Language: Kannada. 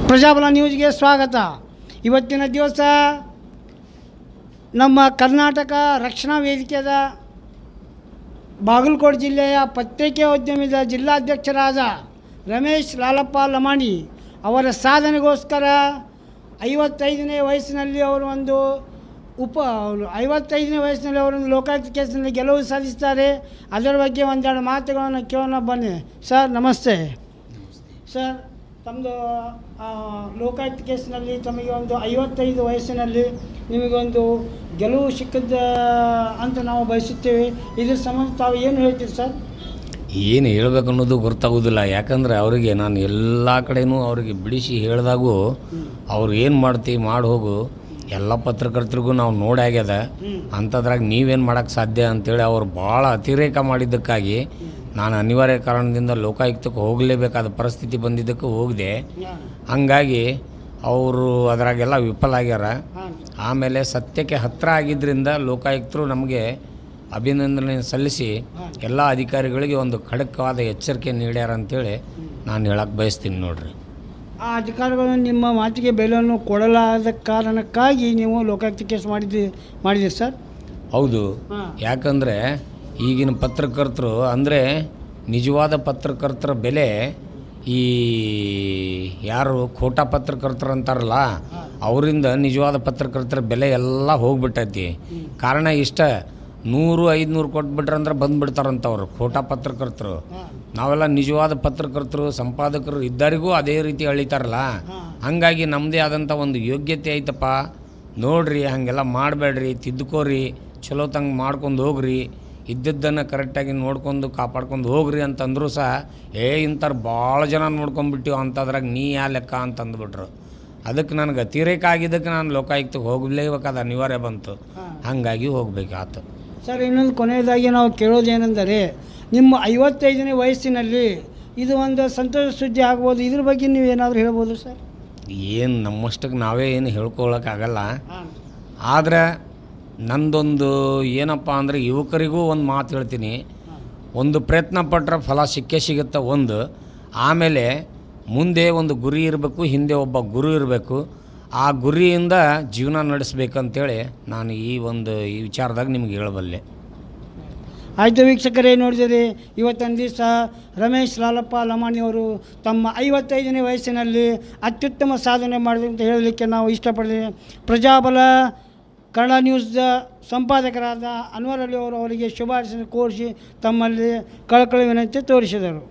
ಪ್ರಜಾಬಲ ನ್ಯೂಸ್ಗೆ ಸ್ವಾಗತ. ಇವತ್ತಿನ ದಿವಸ ನಮ್ಮ ಕರ್ನಾಟಕ ರಕ್ಷಣಾ ವೇದಿಕೆಯ ಬಾಗಲಕೋಟೆ ಜಿಲ್ಲೆಯ ಪತ್ರಿಕೆ ಉದ್ಯಮದ ಜಿಲ್ಲಾಧ್ಯಕ್ಷರಾದ ರಮೇಶ್ ಲಾಲಪ್ಪ ಲಮಾಣಿ ಅವರ ಸಾಧನೆಗೋಸ್ಕರ 55ನೇ ವಯಸ್ಸಿನಲ್ಲಿ ಅವರು 55ನೇ ವಯಸ್ಸಿನಲ್ಲಿ ಅವರೊಂದು ಲೋಕಾಯುಕ್ತ ಕೇಸಿನಲ್ಲಿ ಗೆಲುವು ಸಾಧಿಸ್ತಾರೆ. ಅದರ ಬಗ್ಗೆ ಒಂದೆರಡು ಮಾತುಗಳನ್ನು ಕೇಳೋಣ ಬನ್ನಿ. ಸರ್ ನಮಸ್ತೆ. ಸರ್, ತಮ್ಮದು ಲೋಕಾಯುಕ್ತ ಕೇಸಿನಲ್ಲಿ ತಮಗೆ 55 ವಯಸ್ಸಿನಲ್ಲಿ ನಿಮಗೊಂದು ಗೆಲುವು ಸಿಕ್ಕಿದ್ದ ಅಂತ ನಾವು ಬಯಸುತ್ತೇವೆ. ಇದ್ರ ಸಂಬಂಧ ತಾವು ಏನು ಹೇಳ್ತೀರಿ ಸರ್? ಏನು ಹೇಳ್ಬೇಕು ಅನ್ನೋದು ಗೊತ್ತಾಗೋದಿಲ್ಲ. ಯಾಕಂದರೆ ಅವರಿಗೆ ನಾನು ಎಲ್ಲ ಕಡೆಯೂ ಅವರಿಗೆ ಬಿಡಿಸಿ ಹೇಳಿದಾಗೂ ಅವ್ರು ಏನು ಮಾಡ್ತೀವಿ ಮಾಡಿ ಹೋಗು, ಎಲ್ಲ ಪತ್ರಕರ್ತರಿಗೂ ನಾವು ನೋಡಾಗ್ಯದ, ಅಂಥದ್ರಾಗ ನೀವೇನು ಮಾಡೋಕ್ಕೆ ಸಾಧ್ಯ ಅಂಥೇಳಿ ಅವ್ರು ಭಾಳ ಅತಿರೇಕ ಮಾಡಿದ್ದಕ್ಕಾಗಿ ನಾನು ಅನಿವಾರ್ಯ ಕಾರಣದಿಂದ ಲೋಕಾಯುಕ್ತಕ್ಕೆ ಹೋಗಲೇಬೇಕಾದ ಪರಿಸ್ಥಿತಿ ಬಂದಿದ್ದಕ್ಕೆ ಹೋಗಿದೆ. ಹಂಗಾಗಿ ಅವರು ಅದರಾಗೆಲ್ಲ ವಿಫಲ ಆಗ್ಯಾರ. ಆಮೇಲೆ ಸತ್ಯಕ್ಕೆ ಹತ್ತಿರ ಆಗಿದ್ದರಿಂದ ಲೋಕಾಯುಕ್ತರು ನಮಗೆ ಅಭಿನಂದನೆ ಸಲ್ಲಿಸಿ ಎಲ್ಲ ಅಧಿಕಾರಿಗಳಿಗೆ ಒಂದು ಖಡಕವಾದ ಎಚ್ಚರಿಕೆ ನೀಡ್ಯಾರ ಅಂಥೇಳಿ ನಾನು ಹೇಳಕ್ಕೆ ಬಯಸ್ತೀನಿ. ನೋಡ್ರಿ, ಆ ಅಧಿಕಾರಿಗಳು ನಿಮ್ಮ ಮಾತಿಗೆ ಬೆಲೆಯನ್ನು ಕೊಡಲಾದ ಕಾರಣಕ್ಕಾಗಿ ನೀವು ಲೋಕಾಯುಕ್ತ ಕೇಸ್ ಮಾಡಿದ್ದೀರಿ ಸರ್? ಹೌದು. ಯಾಕಂದರೆ ಈಗಿನ ಪತ್ರಕರ್ತರು ಅಂದರೆ ನಿಜವಾದ ಪತ್ರಕರ್ತರ ಬೆಲೆ ಈ ಯಾರು ಖೋಟಾ ಪತ್ರಕರ್ತರು ಅಂತಾರಲ್ಲ, ಅವರಿಂದ ನಿಜವಾದ ಪತ್ರಕರ್ತರ ಬೆಲೆ ಎಲ್ಲ ಹೋಗ್ಬಿಟ್ಟೈತಿ. ಕಾರಣ ಇಷ್ಟ, 100-500 ಕೊಟ್ಬಿಟ್ರಂದ್ರೆ ಬಂದುಬಿಡ್ತಾರಂತವ್ರು ಖೋಟಾ ಪತ್ರಕರ್ತರು. ನಾವೆಲ್ಲ ನಿಜವಾದ ಪತ್ರಕರ್ತರು ಸಂಪಾದಕರು ಇದ್ದರಿಗೂ ಅದೇ ರೀತಿ ಅಳಿತಾರಲ್ಲ. ಹಾಗಾಗಿ ನಮ್ಮದೇ ಆದಂಥ ಒಂದು ಯೋಗ್ಯತೆ ಐತಪ್ಪ, ನೋಡ್ರಿ, ಹಾಗೆಲ್ಲ ಮಾಡಬೇಡ್ರಿ, ತಿದ್ದುಕೋರಿ, ಚಲೋ ತಂಗೆ ಮಾಡ್ಕೊಂಡು ಹೋಗ್ರಿ, ಇದ್ದದ್ದನ್ನು ಕರೆಕ್ಟಾಗಿ ನೋಡ್ಕೊಂಡು ಕಾಪಾಡ್ಕೊಂಡು ಹೋಗ್ರಿ ಅಂತಂದರೂ ಸಹ ಇಂಥವ್ರು ಭಾಳ ಜನ ನೋಡ್ಕೊಂಡ್ಬಿಟ್ಟಿವಿ ಅಂಥದ್ರಾಗ ನೀ ಯಾ ಲೆಕ್ಕ ಅಂತಂದುಬಿಟ್ರು. ಅದಕ್ಕೆ ನನಗೆ ಅತಿರೇಕ ಆಗಿದ್ದಕ್ಕೆ ನಾನು ಲೋಕಾಯುಕ್ತಕ್ಕೆ ಹೋಗಲೇಬೇಕಾದ ಅನಿವಾರ್ಯ ಬಂತು. ಹಾಗಾಗಿ ಹೋಗಬೇಕಾಯ್ತು. ಸರ್, ಇನ್ನೊಂದು ಕೊನೆಯದಾಗಿ ನಾವು ಕೇಳೋದೇನೆಂದರೆ, ನಿಮ್ಮ 55ನೇ ವಯಸ್ಸಿನಲ್ಲಿ ಇದು ಒಂದು ಸಂತೋಷ ಸುದ್ದಿ ಆಗ್ಬೋದು. ಇದ್ರ ಬಗ್ಗೆ ನೀವು ಏನಾದರೂ ಹೇಳ್ಬೋದು ಸರ್? ಏನು ನಮ್ಮಷ್ಟಕ್ಕೆ ನಾವೇ ಏನು ಹೇಳ್ಕೊಳ್ಳೋಕ್ಕಾಗಲ್ಲ. ಆದರೆ ನಂದೊಂದು ಏನಪ್ಪ ಅಂದರೆ, ಯುವಕರಿಗೂ ಒಂದು ಮಾತು ಹೇಳ್ತೀನಿ, ಒಂದು ಪ್ರಯತ್ನ ಪಟ್ಟರೆ ಫಲ ಸಿಕ್ಕೇ ಸಿಗುತ್ತೆ ಒಂದು. ಆಮೇಲೆ ಮುಂದೆ ಒಂದು ಗುರಿ ಇರಬೇಕು, ಹಿಂದೆ ಒಬ್ಬ ಗುರು ಇರಬೇಕು. ಆ ಗುರಿಯಿಂದ ಜೀವನ ನಡೆಸಬೇಕಂತೇಳಿ ನಾನು ಈ ವಿಚಾರದಾಗ ನಿಮ್ಗೆ ಹೇಳಬಲ್ಲೆ. ಆಯಿತು ವೀಕ್ಷಕರೇ, ನೋಡಿದರೆ ಇವತ್ತಿನ ದಿವಸ ರಮೇಶ್ ಲಾಲಪ್ಪ ಲಮಾಣಿಯವರು ತಮ್ಮ 55ನೇ ವಯಸ್ಸಿನಲ್ಲಿ ಅತ್ಯುತ್ತಮ ಸಾಧನೆ ಮಾಡಿದೆ ಅಂತ ಹೇಳಲಿಕ್ಕೆ ನಾವು ಇಷ್ಟಪಡ್ತೀವಿ. ಪ್ರಜಾಬಲ ಕನ್ನಡ ನ್ಯೂಸ್ ಸಂಪಾದಕರಾದ ಅನ್ವರ್ ಅಲಿ ಅವರಿಗೆ ಶುಭಾಶಯ ಕೋರಿಸಿ ತಮ್ಮಲ್ಲಿ ಕಳಕಳಿ ವಿನಂತಿ ತೋರಿಸಿದರು.